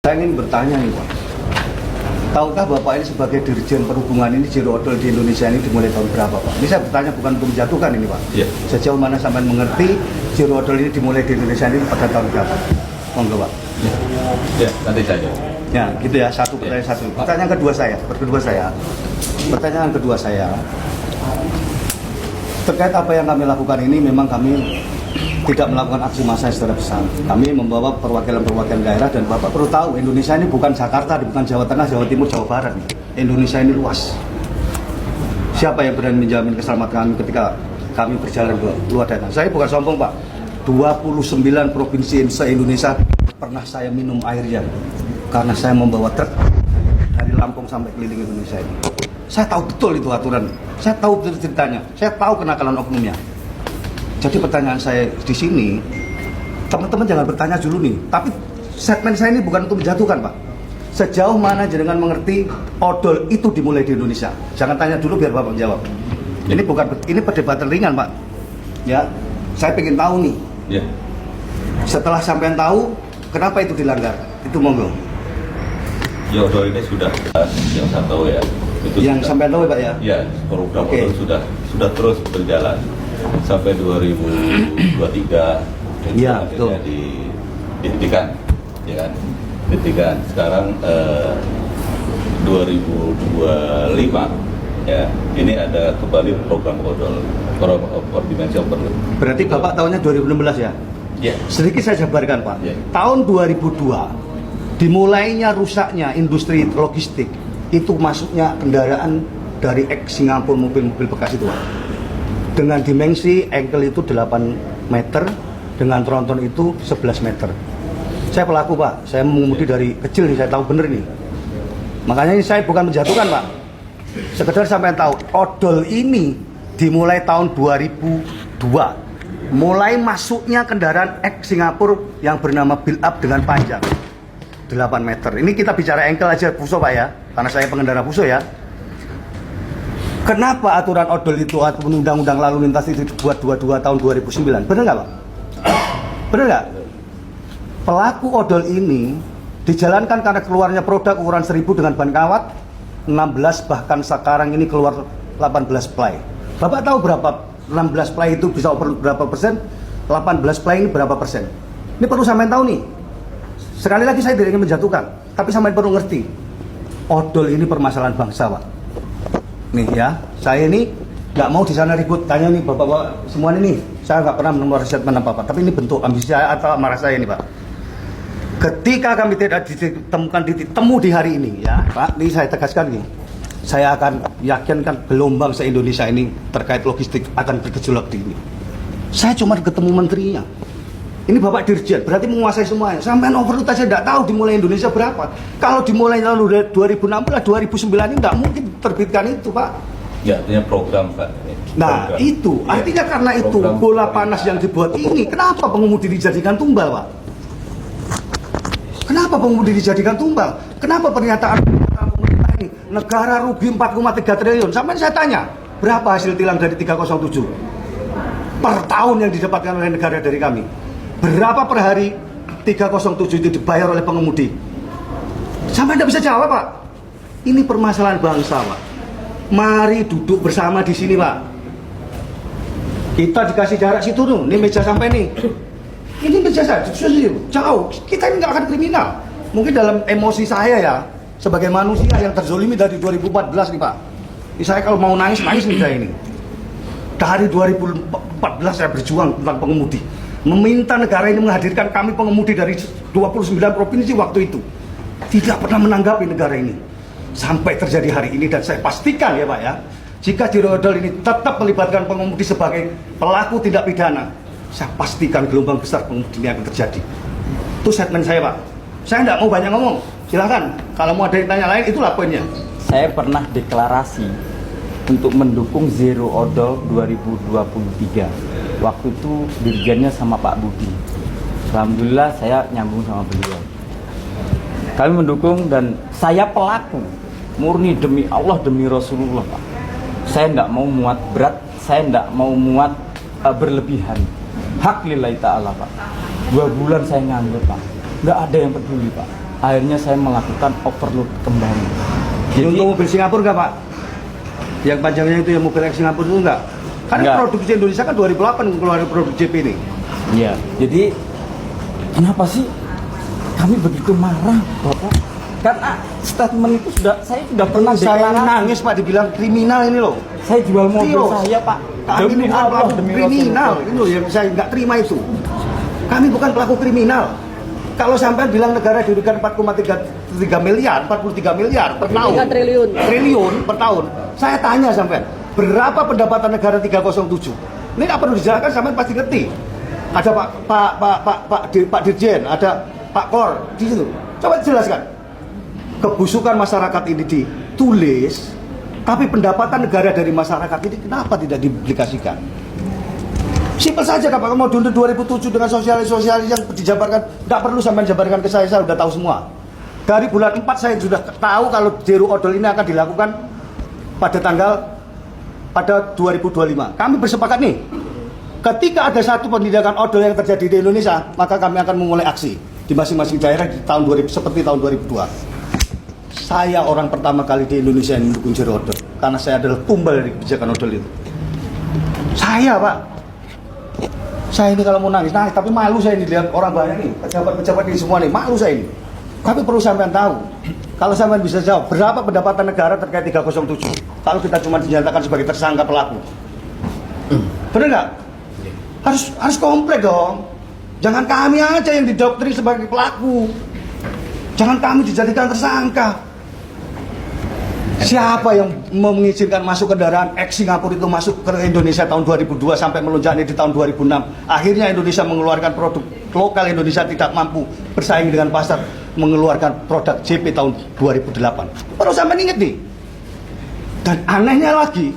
Saya ingin bertanya nih Pak. Tahukah Bapak ini sebagai Dirjen Perhubungan ini Zero Odol di Indonesia ini dimulai tahun berapa Pak? Ini saya bertanya bukan untuk menjatuhkan ini Pak. Ya. Sejauh mana sampai mengerti Zero Odol ini dimulai di Indonesia ini pada tahun berapa? Monggo Pak. Ya, nanti saja. Ya, gitu ya. Satu pertanyaan satu. Pertanyaan kedua saya. Terkait apa yang kami lakukan ini, memang kami tidak melakukan aksi massa secara besar. Kami membawa perwakilan-perwakilan daerah, dan Bapak perlu tahu Indonesia ini bukan Jakarta, bukan Jawa Tengah, Jawa Timur, Jawa Barat. Indonesia ini luas. Siapa yang berani menjamin keselamatan kami ketika kami berjalan ke luar daerah? Saya bukan sombong Pak. 29 provinsi se-Indonesia pernah saya minum airnya karena saya membawa truk dari Lampung sampai keliling Indonesia ini. Saya tahu betul itu aturan, saya tahu betul ceritanya, saya tahu kenakalan oknumnya. Jadi pertanyaan saya di sini, teman-teman jangan bertanya dulu nih. Tapi segmen saya ini bukan untuk menjatuhkan Pak. Sejauh mana jenengan mengerti odol itu dimulai di Indonesia? Jangan tanya dulu biar Bapak menjawab. Ini perdebatan ringan Pak. Ya, saya pengen tahu nih. Ya. Setelah sampean tahu, kenapa itu dilanggar? Itu monggo. Ya, odol ini sudah yang saya tahu ya. Itu yang sampean tahu ya Pak ya? Ya, program odol sudah terus berjalan sampai 2023. Iya, betul. Dihentikan, ya kan? Dihentikan. Sekarang 2025 ya, ini ada kembali program odol, dimensi overload. Berarti Bapak tahunnya 2016 ya? Ya. Sedikit saya jabarkan Pak. Ya. Tahun 2002 dimulainya rusaknya industri logistik, itu masuknya kendaraan dari Singapura, mobil-mobil bekas itu Pak. Dengan dimensi engkel itu 8 meter, dengan tronton itu 11 meter. Saya pelaku Pak, saya mengemudi dari kecil nih, saya tahu bener nih. Makanya ini saya bukan menjatuhkan Pak. Sekedar sampai tahu, odol ini dimulai tahun 2002. Mulai masuknya kendaraan Singapura yang bernama build up dengan panjang 8 meter. Ini kita bicara engkel aja Puso Pak ya, karena saya pengendara Puso ya. Kenapa aturan odol itu atau undang-undang lalu lintas itu dibuat 22 tahun 2009? Benar nggak Pak? Benar nggak? Pelaku odol ini dijalankan karena keluarnya produk ukuran 1000 dengan ban kawat 16, bahkan sekarang ini keluar 18 ply. Bapak tahu berapa 16 ply itu bisa berapa persen? 18 ply ini berapa persen? Ini perlu sampean tahu nih. Sekali lagi saya tidak ingin menjatuhkan, tapi sampean perlu ngerti. Odol ini permasalahan bangsa Pak. Nih ya, saya ini nggak mau di sana ribut. Tanya nih bapak-bapak semua ini, saya nggak pernah menemukan statement apa-apa. Tapi ini bentuk ambisi saya atau amarah saya ini Pak. Ketika kami tidak ditemukan titik temu di hari ini, ya Pak, ini saya tegaskan nih, saya akan yakinkan gelombang se-Indonesia ini terkait logistik akan bergejolak di ini. Saya cuma ketemu menterinya. Ini Bapak Dirjen, berarti menguasai semuanya. Sampai overload aja tidak tahu dimulai Indonesia berapa. Kalau dimulai lalu dari 2016, 2009 ini tidak mungkin terbitkan itu Pak. Ya, artinya program Pak. Nah program. Itu, artinya ya, karena itu bola panas yang dibuat ini, kenapa pengemudi dijadikan tumbal Pak? Kenapa pengemudi dijadikan tumbal? Kenapa pernyataan pemerintah ini negara rugi 4,3 triliun? Sampai saya tanya, berapa hasil tilang dari 307 per tahun yang didapatkan oleh negara dari kami? Berapa per hari 307 itu dibayar oleh pengemudi? Sampai tidak bisa jawab Pak. Ini permasalahan bangsa Pak. Mari duduk bersama di sini Pak. Kita dikasih jarak situ tuh, ini meja sampai nih. Ini meja saya, jauh. Kita ini nggak akan kriminal. Mungkin dalam emosi saya ya, sebagai manusia yang terzolimi dari 2014 nih Pak. Saya kalau mau nangis nih saya ini. Dari 2014 saya berjuang tentang pengemudi. Meminta negara ini menghadirkan kami pengemudi dari 29 provinsi waktu itu. Tidak pernah menanggapi negara ini. Sampai terjadi hari ini, dan saya pastikan ya Pak ya, jika Zero Odol ini tetap melibatkan pengemudi sebagai pelaku tindak pidana, saya pastikan gelombang besar pengemudi ini akan terjadi. Itu statement saya Pak. Saya tidak mau banyak ngomong. Silahkan, kalau mau ada yang tanya lain, itulah poinnya. Saya pernah deklarasi untuk mendukung Zero Odol 2023. Waktu itu dirjennya sama Pak Budi. Alhamdulillah saya nyambung sama beliau. Kami mendukung dan saya pelaku murni demi Allah, demi Rasulullah Pak. Saya tidak mau muat berat, saya tidak mau muat berlebihan. Hak lillahi ta'ala Pak. 2 bulan saya nganggur Pak. Nggak ada yang peduli Pak. akhirnya saya melakukan overload kembali. Jadi Untuk mobil Singapura nggak Pak? Yang panjangnya itu yang mobil Singapura itu enggak? Karena Enggak. produksi Indonesia kan 2008 keluarin produk JP ini. iya, jadi kenapa sih kami begitu marah, Bapak? Karena statement itu saya sudah pernah Saya deklarasi. nangis Pak dibilang kriminal ini loh. Saya jual mobil Tio, saya, Pak. Kami Demi bukan Allah, pelaku demi kriminal. Rasulullah. Ini loh yang saya nggak terima itu. Kami bukan pelaku kriminal. Kalau sampai bilang negara dirugikan 4,3 miliar, 43 miliar per tahun. 3 triliun. Triliun per tahun. Saya tanya sampai, berapa pendapatan negara 307? Ini nggak perlu dijelaskan, sampai pasti ngerti. Ada Pak Dirjen, ada Pak Kor di situ. Coba jelaskan. Kebusukan masyarakat ini ditulis, tapi pendapatan negara dari masyarakat ini kenapa tidak dipublikasikan? Simpel saja Pak, mau untuk 2007 dengan sosialis yang dijabarkan, tidak perlu sampai jabarkan ke saya sudah tahu semua. Dari bulan 4 saya sudah tahu kalau zero odol ini akan dilakukan pada 2025. Kami bersepakat nih, ketika ada satu penindakan odol yang terjadi di Indonesia, maka kami akan memulai aksi di masing-masing daerah di tahun 2000 seperti tahun 2002. Saya orang pertama kali di Indonesia yang mendukung zero odol karena saya adalah tumbal dari kebijakan odol itu. Saya Pak, saya ini kalau mau nangis, tapi malu saya ini lihat orang banyak nih, pejabat-pejabat ini semua nih, malu saya ini. Tapi perlu sampean tahu, kalau sampean bisa jawab, berapa pendapatan negara terkait 307? Kalau kita cuma dinyatakan sebagai tersangka pelaku. Benar nggak? Harus komplek dong. Jangan kami aja yang didoktrin sebagai pelaku. Jangan kami dijadikan tersangka. Siapa yang mengizinkan masuk kendaraan ex Singapura itu masuk ke Indonesia tahun 2002 sampai melonjaknya di tahun 2006? Akhirnya Indonesia mengeluarkan produk lokal, Indonesia tidak mampu bersaing dengan pasar, mengeluarkan produk JP tahun 2008. Baru sampai ingat nih. Dan anehnya lagi,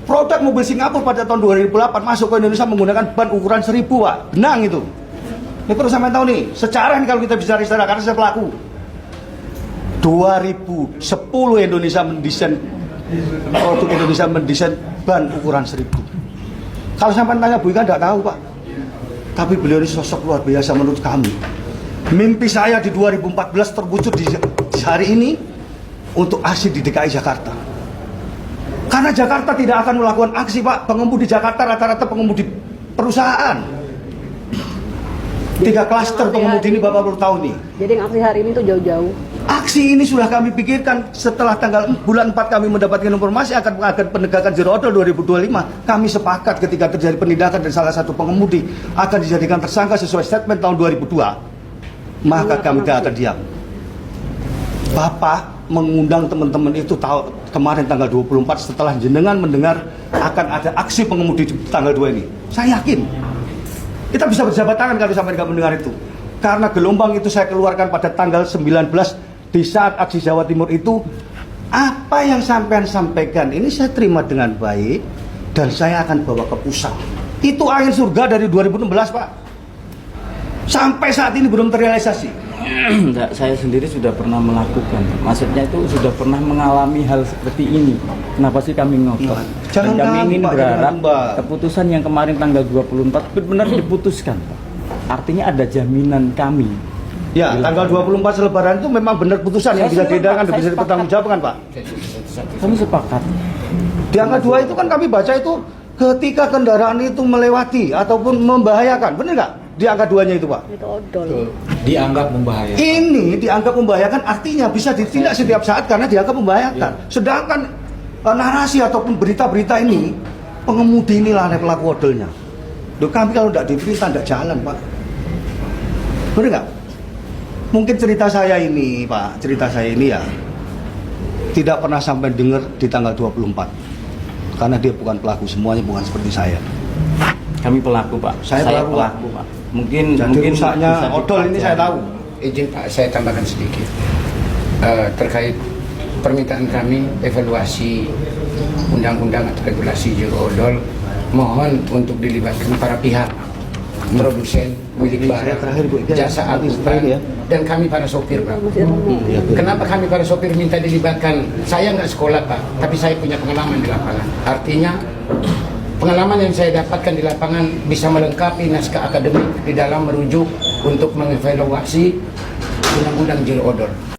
produk mobil Singapura pada tahun 2008 masuk ke Indonesia menggunakan ban ukuran 1000 Pak. Benang itu. Ini perlu sampai tahu nih, secara ini kalau kita bicara istilah, karena saya pelaku. 2010 Indonesia mendesain produk Indonesia mendesain ban ukuran 1000. Kalau sampai tanya Bu Ika tidak tahu Pak. Tapi beliau ini sosok luar biasa menurut kami. Mimpi saya di 2014 terwujud di hari ini untuk aksi di DKI Jakarta. Karena Jakarta tidak akan melakukan aksi Pak. Pengemudi Jakarta rata-rata pengemudi perusahaan. 3 klaster pengemudi ini Bapak perlu tahu nih. Jadi yang aksi hari ini tuh jauh-jauh. Aksi ini sudah kami pikirkan setelah bulan 4 kami mendapatkan informasi akan penegakan zero odol 2025. Kami sepakat ketika terjadi penindakan dan salah satu pengemudi akan dijadikan tersangka sesuai statement tahun 2002. Maka kami tidak akan diam. Bapak mengundang teman-teman itu tahu kemarin tanggal 24 setelah jenengan mendengar akan ada aksi pengemudi di tanggal 2 ini. Saya yakin kita bisa berjabat tangan kalau sampai nggak mendengar itu. Karena gelombang itu saya keluarkan pada tanggal 19 di saat aksi Jawa Timur itu. Apa yang sampean sampaikan ini saya terima dengan baik dan saya akan bawa ke pusat. Itu angin surga dari 2016 Pak. Sampai saat ini belum terrealisasi. Enggak, saya sendiri sudah pernah melakukan. Maksudnya itu sudah pernah mengalami hal seperti ini. Kenapa sih kami ngotot? Jangan Dan kami kami, ingin Pak, berharap jangan, Mbak. keputusan yang kemarin tanggal 24 benar diputuskan, Pak. Artinya ada jaminan kami. Ya, tanggal 24 Selebaran itu memang benar putusan yang bisa diedahkan dan bisa dipertanggungjawabkan, Pak. Kami sepakat. Di angka 2 itu kan kami baca itu ketika kendaraan itu melewati ataupun membahayakan, benar nggak? Di angka 2-nya itu, Pak. Itu odol. Dianggap membahayakan. Ini dianggap membahayakan artinya bisa ditindak setiap saat karena dianggap membahayakan. Sedangkan narasi ataupun berita-berita ini pengemudi inilah pelaku odolnya. Loh, kami kalau tidak diperintah tidak jalan, Pak. Benar nggak? Mungkin cerita saya ini, Pak, cerita saya ini ya tidak pernah sampai dengar di tanggal 24. Karena dia bukan pelaku, semuanya bukan seperti saya. Kami pelaku, Pak. Saya pelaku, Pak. Mungkin Jadi mungkin rusaknya bisa odol ini saya tahu. Izin Pak, saya tambahkan sedikit terkait permintaan kami evaluasi undang-undang atau regulasi zero odol. Mohon untuk dilibatkan para pihak, produsen, milik Ini saya barang, terakhir, Bu Ika. jasa Nanti angkutan, terakhir ya. dan kami para sopir, Pak. Iya, betul. Kenapa kami para sopir minta dilibatkan? Saya nggak sekolah, Pak, tapi saya punya pengalaman di lapangan. Artinya pengalaman yang saya dapatkan di lapangan bisa melengkapi naskah akademik di dalam merujuk untuk mengevaluasi undang-undang zero odol.